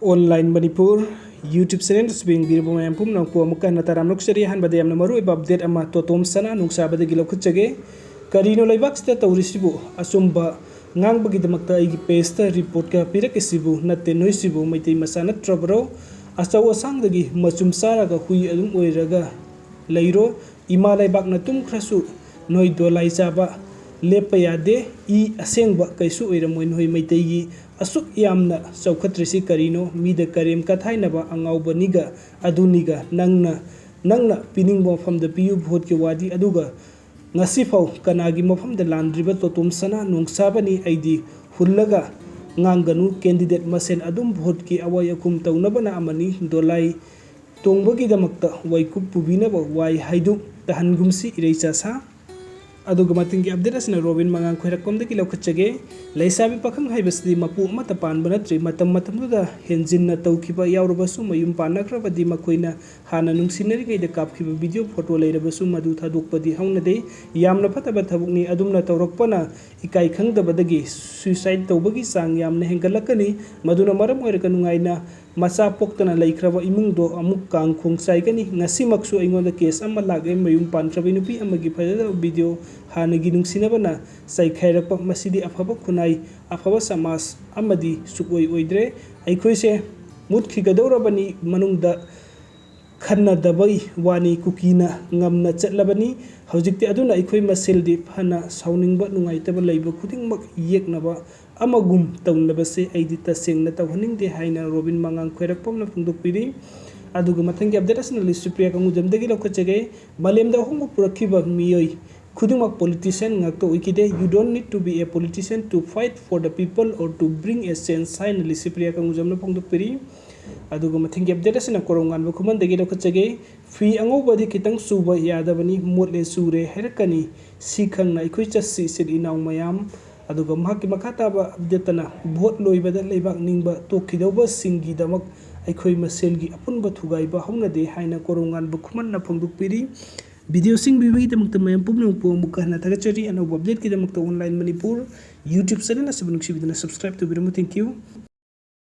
online Manipur YouTube channel सिबिंग ma'am पुनः अमुक नतारामनुक्सरी हनबद यामना मरुइबा अपडेट अमा तोतोम सना नुंगसाबदगी लौखुचगे करीनो लेबाक्सदा तौरिसिबु असुंबा ngangbagidamakta aigi pesta report ka pirakisibu natte noisibu maitai masa natrabro achau asangdagi machum saraga hui adum oiraga leiro ima laibak na tumkhrasu noi dolai chaba lepa yade I asengba kaisu oiramoi noi maitai gi asuk yamna chaukatrisi karino mida karem ka thainaba angaubaniga aduniga nangna piningbo famda piyu vote ke wadi aduga ngasi fau kanagi mafam da landriba totum sana nungsabani aidi hullaga nganganu candidate masen adum vote ki awaya kum taunabana amani dolai tongbagi damakta waikup pubinaba wai haidu tahangumsi ireisa sa aduga matingi update asina robin mangang khoirakom dagi laukachage leisabi pakhang haibasdi mapu amata panba natri matamduda henjinna tawkiba yawrabasu mayum panakrabadi makoina hana nungsinari gaida kapkiba video photo leirabasu madu thadokpadi haunade yamna fataba thabukni adumna tawrakpana ikai khangdabadagi suicide tawbagi sang yamna hengalakani maduna maram oiraga nungaina macha poktana laikhraba imungdo amuk kang khongsaigani ngasimaksu aingonda case ama lage mayum pantrabi nupi amagi phajada video hanagi nungsinabana saikhairapa masidi afaba khunai afaba samas amadi sukoi oidre aikhoise mutkhigadaurabani manungda Khanna Dubai वानी कुकीना ngamna chatlabani hojikti aduna ikhoi maseldi phana sauningba nungaitaba leiba khudingmak yeknaba amagum tawnabase aidi tasengna tawhaningde haina robin mangang khoirakpomna phungdokpiri aduga mathangi update asna listupriya kangujamdagi lokachage malemda hongo purakhiba miyoi khudingmak politician ngakto wikide you don't need to be a politician to fight for the people or to bring a sense haina listupriya kangujamna phungdokpiri aduga mathingi update asina korongan ba khuman dagi lokachage fi angobadi kitang suba yadabani motle sure herakani sikhangna ikhoi chassi sid inaw mayam aduga mahaki makata ba update na vote loibada leibak ningba tokhidoba singi damak aikhoi maselgi apunba thugaiba haunade haina korongan ba khuman na phongdukpiri video sing bibagi damakta mayam pumnung po mukahna thagachari ano update ki damakta online manipur youtube channel asibunuk sibidana subscribe to birumu thank you